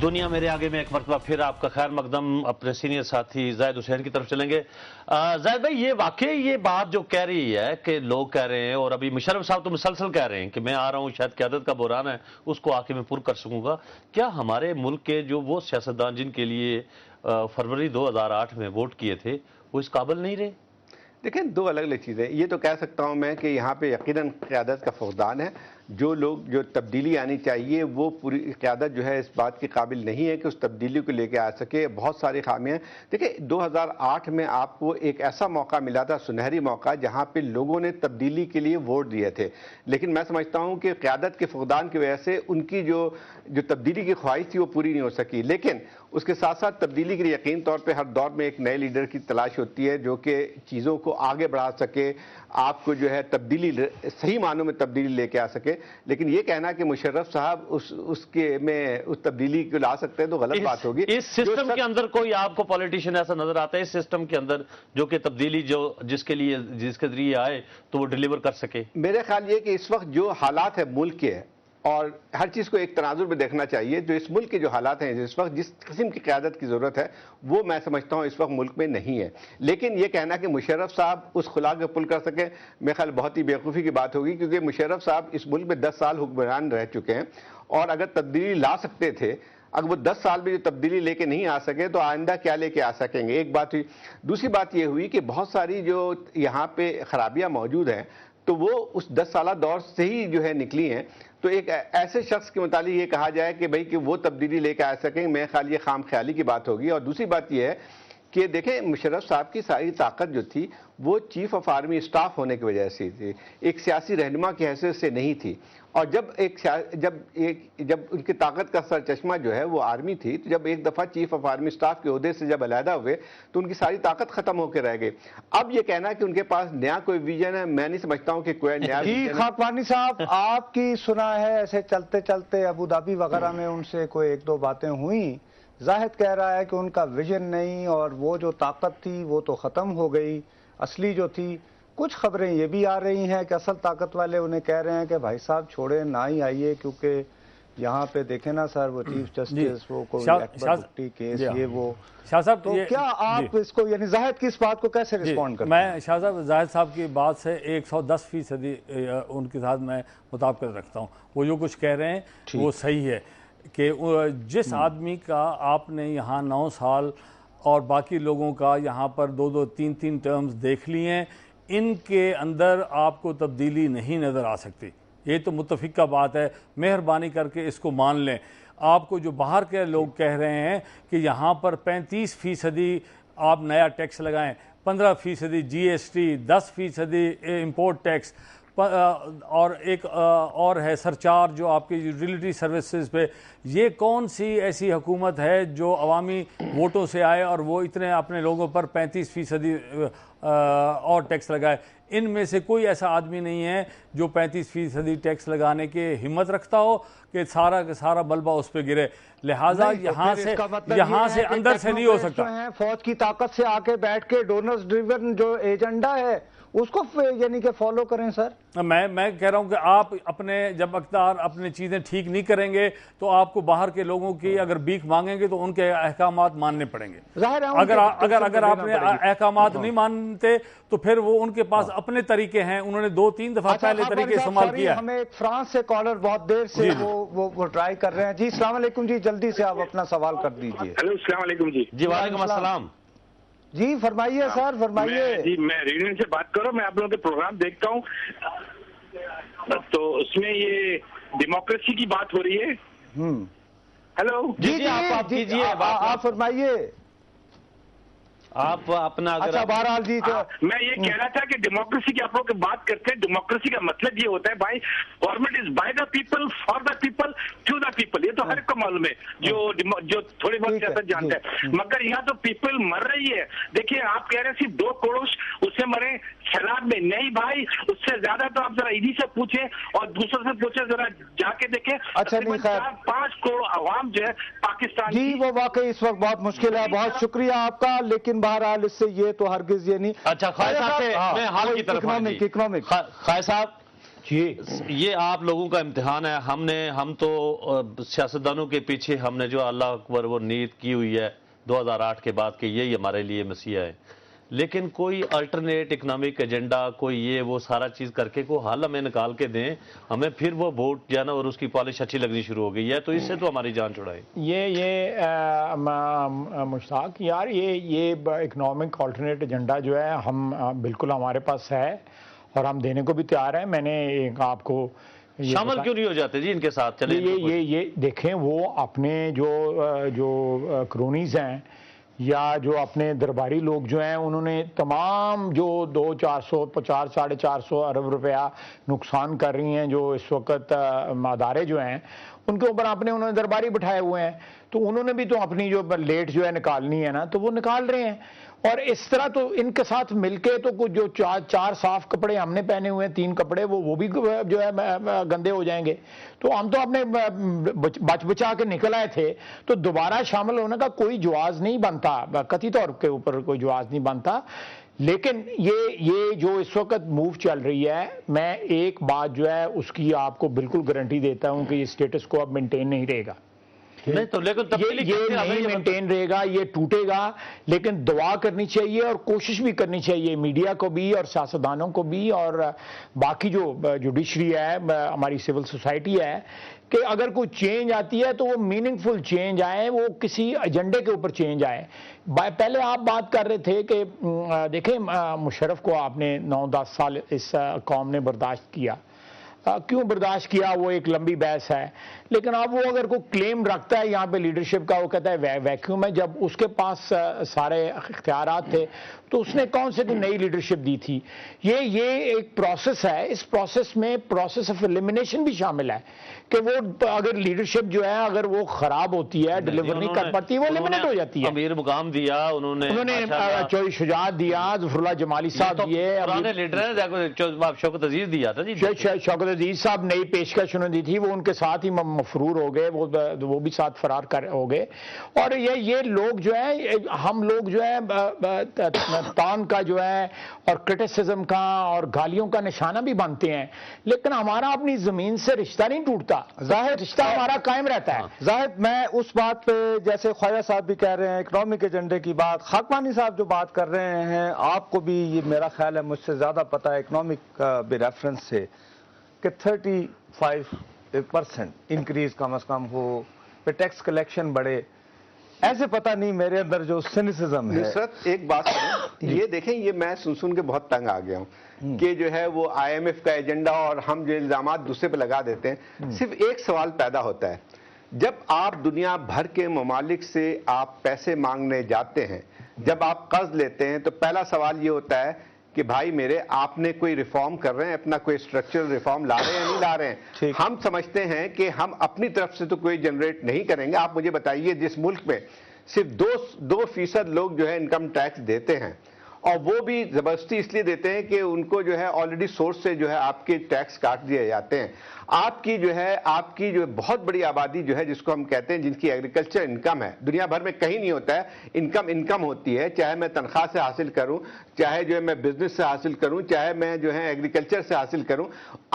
دنیا میرے آگے میں ایک مرتبہ پھر آپ کا خیر مقدم اپنے سینئر ساتھی زاہد حسین کی طرف چلیں گے۔ زاہد بھائی، یہ واقعی یہ بات جو کہہ رہی ہے کہ لوگ کہہ رہے ہیں، اور ابھی مشرف صاحب تو مسلسل کہہ رہے ہیں کہ میں آ رہا ہوں، شاید قیادت کا بحران ہے، اس کو آ کے میں پر کر سکوں گا، کیا ہمارے ملک کے جو وہ سیاستدان جن کے لیے فروری 2008 میں ووٹ کیے تھے وہ اس قابل نہیں رہے؟ دیکھیں، دو الگ الگ چیزیں، یہ تو کہہ سکتا ہوں میں کہ یہاں پہ یقیناً قیادت کا فقدان ہے۔ جو لوگ جو تبدیلی آنی چاہیے وہ پوری قیادت جو ہے اس بات کی قابل نہیں ہے کہ اس تبدیلی کو لے کے آ سکے، بہت ساری خامیاں ہیں۔ دیکھیں، 2008 میں آپ کو ایک ایسا موقع ملا تھا، سنہری موقع، جہاں پہ لوگوں نے تبدیلی کے لیے ووٹ دیے تھے، لیکن میں سمجھتا ہوں کہ قیادت کے فقدان کی وجہ سے ان کی جو تبدیلی کی خواہش تھی وہ پوری نہیں ہو سکی۔ لیکن اس کے ساتھ ساتھ تبدیلی کے لیے یقین طور پہ ہر دور میں ایک نئے لیڈر کی تلاش ہوتی ہے جو کہ چیزوں کو آگے بڑھا سکے، آپ کو جو ہے تبدیلی، صحیح معنوں میں تبدیلی لے کے آ سکے۔ لیکن یہ کہنا کہ مشرف صاحب اس تبدیلی کو لا سکتے ہیں تو غلط بات ہوگی۔ اس سسٹم کے اندر کوئی آپ کو پولیٹیشین ایسا نظر آتا ہے اس سسٹم کے اندر جو کہ تبدیلی جس کے ذریعے آئے تو وہ ڈیلیور کر سکے؟ میرے خیال یہ کہ اس وقت جو حالات ہے ملک کے، اور ہر چیز کو ایک تناظر میں دیکھنا چاہیے، جو اس ملک کے جو حالات ہیں اس وقت، جس قسم کی قیادت کی ضرورت ہے وہ میں سمجھتا ہوں اس وقت ملک میں نہیں ہے۔ لیکن یہ کہنا کہ مشرف صاحب اس خلا کو پل کر سکیں، میرے خیال بہت ہی بیوقوفی کی بات ہوگی، کیونکہ مشرف صاحب اس ملک میں 10 سال حکمران رہ چکے ہیں، اور اگر تبدیلی لا سکتے تھے، اگر وہ 10 سال میں جو تبدیلی لے کے نہیں آ سکے تو آئندہ کیا لے کے آ سکیں گے؟ ایک بات ہوئی۔ دوسری بات یہ ہوئی کہ بہت ساری جو یہاں پہ خرابیاں موجود ہیں تو وہ اس 10 سالہ دور سے ہی جو ہے نکلی ہیں۔ تو ایک ایسے شخص کے متعلق یہ کہا جائے کہ بھئی کہ وہ تبدیلی لے کے آ سکیں، میرے خیال یہ خام خیالی کی بات ہوگی۔ اور دوسری بات یہ ہے کہ دیکھیں، مشرف صاحب کی ساری طاقت جو تھی وہ چیف آف آرمی اسٹاف ہونے کی وجہ سے تھی، ایک سیاسی رہنما کی حیثیت سے نہیں تھی۔ اور جب ان کی طاقت کا سرچشمہ جو ہے وہ آرمی تھی، تو جب ایک دفعہ چیف آف آرمی اسٹاف کے عہدے سے جب علیحدہ ہوئے تو ان کی ساری طاقت ختم ہو کے رہ گئی۔ اب یہ کہنا کہ ان کے پاس نیا کوئی ویژن ہے، میں نہیں سمجھتا ہوں کہ کوئی نیا ویژن ہے۔ خاکوانی صاحب، آپ کی سنا ہے ایسے چلتے چلتے ابو دھابی وغیرہ میں ان سے کوئی ایک دو باتیں ہوئیں، زاہد کہہ رہا ہے کہ ان کا ویژن نہیں، اور وہ جو طاقت تھی وہ تو ختم ہو گئی، اصلی جو تھی۔ کچھ خبریں یہ بھی آ رہی ہیں کہ اصل طاقت والے انہیں کہہ رہے ہیں کہ بھائی صاحب چھوڑیں، نہ ہی آئیے، کیونکہ یہاں پہ دیکھیں نا سر، وہ چیف جسٹس، وہ کوئی اکبر بگٹی کیس، یہ وہ شاہ صاحب، تو کیا آپ اس کو، یعنی زاہد کی اس بات کو کیسے رسپونڈ کرتے ہیں؟ میں شاہ صاحب زاہد صاحب کی بات سے 110% ان کے ساتھ میں مطابقت رکھتا ہوں۔ وہ جو کچھ کہہ رہے ہیں وہ صحیح ہے کہ جس آدمی کا آپ نے یہاں 9 سال اور باقی لوگوں کا یہاں پر 2 3 ٹرمز دیکھ لی ہیں، ان کے اندر آپ کو تبدیلی نہیں نظر آ سکتی۔ یہ تو متفقہ بات ہے، مہربانی کر کے اس کو مان لیں۔ آپ کو جو باہر کے لوگ کہہ رہے ہیں کہ یہاں پر 35% آپ نیا ٹیکس لگائیں، 15% GST، 10% امپورٹ ٹیکس، اور ایک اور ہے سرچارج جو آپ کی یوٹیلیٹی سروسز پہ، یہ کون سی ایسی حکومت ہے جو عوامی ووٹوں سے آئے اور وہ اتنے اپنے لوگوں پر 35% اور ٹیکس لگائے؟ ان میں سے کوئی ایسا آدمی نہیں ہے جو 35% ٹیکس لگانے کے ہمت رکھتا ہو کہ سارا کا سارا بلبہ اس پہ گرے۔ لہٰذا یہاں سے اندر سے نہیں ہو سکتا۔ فوج کی طاقت سے آ کے بیٹھ کے ڈونرز ڈریون جو ایجنڈا ہے اس کو یعنی کہ فالو کریں سر۔ میں کہہ رہا ہوں کہ آپ اپنے جب اقتدار اپنی چیزیں ٹھیک نہیں کریں گے تو آپ کو باہر کے لوگوں کی اگر بھیک مانگیں گے تو ان کے احکامات ماننے پڑیں گے۔ اگر آپ نے احکامات نہیں مانتے تو پھر وہ ان کے پاس اپنے طریقے ہیں، انہوں نے 2 3 دفعہ پہلے طریقے استعمال کیا۔ ہمیں فرانس سے کالر بہت دیر سے وہ ٹرائی کر رہے ہیں۔ جی السلام علیکم جی، جلدی سے آپ اپنا سوال کر دیجئے۔ ہیلو، السلام علیکم جی۔ جی وعلیکم السلام جی فرمائیے سر، فرمائیے۔ جی میں ریونین سے بات کر رہا ہوں، میں آپ لوگوں کے پروگرام دیکھتا ہوں تو اس میں یہ ڈیموکریسی کی بات ہو رہی ہے۔ ہیلو جی آپ کیجئے، آپ فرمائیے۔ آپ اپنا اچھا بہرحال جی میں یہ کہہ رہا تھا کہ ڈیموکریسی کی آپ لوگ بات کرتے ہیں، ڈیموکریسی کا مطلب یہ ہوتا ہے بھائی government is by the people, for the people, to the people. یہ تو ہر ایک کو معلوم ہے جو تھوڑی بہت سیاست جانتا ہے، مگر یہاں تو پیپل مر رہی ہے۔ دیکھیے آپ کہہ رہے ہیں صرف 2 کروڑ اس سے مرے سیلاب میں، نہیں بھائی اس سے زیادہ تو آپ ذرا ایڈی سے پوچھیں اور دوسروں سے پوچھیں، ذرا جا کے دیکھیں۔ اچھا نہیں خیر، 5 کروڑ عوام جو ہے پاکستان جی وہ واقعی اس وقت بہت مشکل ہے۔ بہت شکریہ آپ کا، لیکن بہرحال اس سے یہ تو ہرگز یہ نہیں۔ اچھا خواہ صاحب سے میں حال کی طرف اکنامک خواہ صاحب یہ آپ لوگوں کا امتحان ہے. ہم تو سیاستدانوں کے پیچھے ہم نے جو اللہ اکبر وہ نیت کی ہوئی ہے 2008 کے بعد کہ یہی ہمارے لیے مسیح ہے، لیکن کوئی الٹرنیٹ اکنامک ایجنڈا، کوئی یہ وہ سارا چیز کر کے کو حل ہمیں نکال کے دیں، ہمیں پھر وہ ووٹ جانا اور اس کی پالش اچھی لگنی شروع ہو گئی ہے، تو اس سے تو ہماری جان چھڑائے. یہ مشتاق یار، یہ اکنامک آلٹرنیٹ ایجنڈا جو ہے ہم بالکل ہمارے پاس ہے اور ہم دینے کو بھی تیار ہیں. میں نے آپ کو شامل کیوں نہیں ہو جاتے جی ان کے ساتھ؟ چلیں یہ دیکھیں، وہ اپنے جو کرونیز ہیں یا جو اپنے درباری لوگ جو ہیں، انہوں نے تمام جو 450 ارب روپیہ نقصان کر رہی ہیں جو اس وقت ادارے جو ہیں ان کے اوپر انہوں نے درباری بٹھائے ہوئے ہیں، تو انہوں نے بھی تو اپنی جو لیٹ جو ہے نکالنی ہے نا، تو وہ نکال رہے ہیں. اور اس طرح تو ان کے ساتھ مل کے تو کچھ جو 4 صاف کپڑے ہم نے پہنے ہوئے ہیں، 3 کپڑے وہ بھی جو ہے گندے ہو جائیں گے. تو ہم تو اپنے بچا کے نکل آئے تھے، تو دوبارہ شامل ہونے کا کوئی جواز نہیں بنتا، قطعی طور کے اوپر کوئی جواز نہیں بنتا. لیکن یہ جو اس وقت موو چل رہی ہے، میں ایک بات جو ہے اس کی آپ کو بالکل گارنٹی دیتا ہوں کہ یہ سٹیٹس کو اب مینٹین نہیں رہے گا. نہیں تو لیکن یہ نہیں مینٹین رہے گا، یہ ٹوٹے گا. لیکن دعا کرنی چاہیے اور کوشش بھی کرنی چاہیے میڈیا کو بھی اور سیاستدانوں کو بھی اور باقی جو جوڈیشری ہے، ہماری سول سوسائٹی ہے، کہ اگر کوئی چینج آتی ہے تو وہ میننگ فل چینج آئے، وہ کسی ایجنڈے کے اوپر چینج آئے. پہلے آپ بات کر رہے تھے کہ دیکھیں مشرف کو آپ نے 9-10 سال اس قوم نے برداشت کیا. کیوں برداشت کیا وہ ایک لمبی بحث ہے، لیکن اب وہ اگر کوئی کلیم رکھتا ہے یہاں پہ لیڈرشپ کا، وہ کہتا ہے ویکیوم ہے. جب اس کے پاس سارے اختیارات تھے تو اس نے کون سے نئی لیڈرشپ دی تھی؟ یہ ایک پروسیس ہے، اس پروسیس میں پروسیس آف ایلیمینیشن بھی شامل ہے کہ وہ اگر لیڈرشپ جو ہے اگر وہ خراب ہوتی ہے، ڈیلیور نہیں کر پاتی، وہ ایلیمینیٹ ہو جاتی ہے. امیر مقام دیا انہوں نے چوئی شجاعت دیا، ظفر اللہ جمالی صاحب دیے، پرانے لیڈر ہیں، شوکت عزیز دیا تھا جی. شوکت عزیز صاحب نئی پیشکش انہوں نے دی تھی، وہ ان کے ساتھ ہی مفرور ہو گئے، وہ بھی ساتھ فرار ہو گئے. اور یہ لوگ جو ہیں، ہم لوگ جو ہے تان کا جو ہے اور کرٹیسزم کا اور گالیوں کا نشانہ بھی بنتے ہیں، لیکن ہمارا اپنی زمین سے رشتہ نہیں ٹوٹتا، ظاہر رشتہ ہمارا قائم رہتا ہے. زاہد، میں اس بات پہ جیسے خواجہ صاحب بھی کہہ رہے ہیں اکنامک ایجنڈے کی بات، خاکوانی صاحب جو بات کر رہے ہیں، آپ کو بھی یہ میرا خیال ہے مجھ سے زیادہ پتہ ہے اکنامک بھی ریفرنس سے کہ 35% انکریز کم از کم ہو، پہ ٹیکس کلیکشن بڑھے. ایسے پتہ نہیں میرے اندر جو سینسزم ہے. نصرت ایک بات کریں، یہ دیکھیں، یہ میں سن کے بہت تنگ آ گیا ہوں کہ جو ہے وہ IMF کا ایجنڈا اور ہم جو الزامات دوسرے پہ لگا دیتے ہیں. صرف ایک سوال پیدا ہوتا ہے، جب آپ دنیا بھر کے ممالک سے آپ پیسے مانگنے جاتے ہیں، جب آپ قرض لیتے ہیں، تو پہلا سوال یہ ہوتا ہے کہ بھائی میرے، آپ نے کوئی ریفارم کر رہے ہیں، اپنا کوئی اسٹرکچرل ریفارم لا رہے ہیں یا نہیں لا رہے ہیں؟ ہم سمجھتے ہیں کہ ہم اپنی طرف سے تو کوئی جنریٹ نہیں کریں گے. آپ مجھے بتائیے جس ملک میں صرف 2% لوگ جو ہے انکم ٹیکس دیتے ہیں، اور وہ بھی زبردستی اس لیے دیتے ہیں کہ ان کو جو ہے آلریڈی سورس سے جو ہے آپ کے ٹیکس کاٹ دیے جاتے ہیں. آپ کی جو بہت بڑی آبادی جو ہے جس کو ہم کہتے ہیں جن کی ایگریکلچر انکم ہے، دنیا بھر میں کہیں نہیں ہوتا ہے، انکم ہوتی ہے، چاہے میں تنخواہ سے حاصل کروں، چاہے جو ہے میں بزنس سے حاصل کروں، چاہے میں جو ہے ایگریکلچر سے حاصل کروں.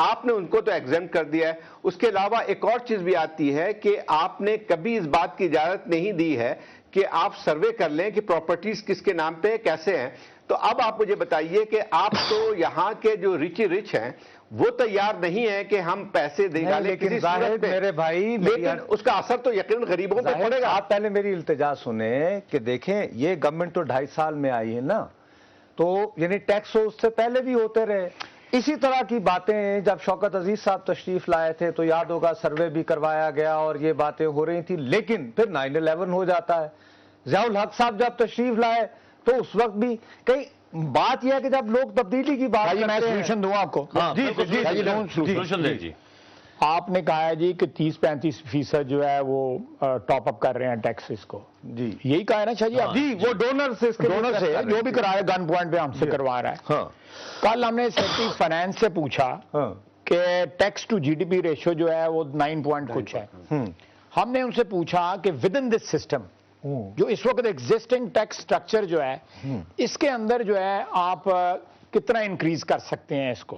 آپ نے ان کو تو ایگزمپٹ کر دیا ہے. اس کے علاوہ ایک اور چیز بھی آتی ہے کہ آپ نے کبھی اس بات کی اجازت نہیں دی ہے کہ آپ سروے کر لیں کہ پراپرٹیز کس کے نام پہ کیسے ہیں. تو اب آپ مجھے بتائیے کہ آپ تو یہاں کے جو رچ ہیں وہ تیار نہیں ہے کہ ہم پیسے دے ڈالیں کسی صورت پہ، میرے بھائی، لیکن اس کا اثر تو یقیناً غریبوں پہ پڑے گا. آپ پہلے میری التجا سنیں کہ دیکھیں یہ گورنمنٹ تو 2.5 سال میں آئی ہے نا، تو یعنی ٹیکس اس سے پہلے بھی ہوتے رہے. اسی طرح کی باتیں جب شوکت عزیز صاحب تشریف لائے تھے تو یاد ہوگا سروے بھی کروایا گیا اور یہ باتیں ہو رہی تھیں، لیکن پھر 9/11 ہو جاتا ہے. ضیاء الحق صاحب جب تشریف لائے تو اس وقت بھی کئی بات یہ ہے کہ جب لوگ تبدیلی کی بات کرتے ہیں، میں سولوشن دوں آپ کو. جی آپ نے کہا ہے جی کہ 30-35% جو ہے وہ ٹاپ اپ کر رہے ہیں ٹیکسز کو. جی یہی کہا ہے نا چاہیے آپ؟ جی وہ ڈونر سے جو بھی کرا رہا ہے گن پوائنٹ پہ ہم سے کروا رہا ہے. کل ہم نے سیکٹری فائنانس سے پوچھا کہ ٹیکس ٹو GDP ریشو جو ہے وہ 9 پوائنٹ کچھ ہے. ہم نے ان سے پوچھا کہ ود ان دس سسٹم جو اس وقت ایگزسٹنگ ٹیکس سٹرکچر جو ہے اس کے اندر جو ہے آپ کتنا انکریز کر سکتے ہیں اس کو.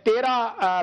13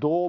2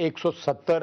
170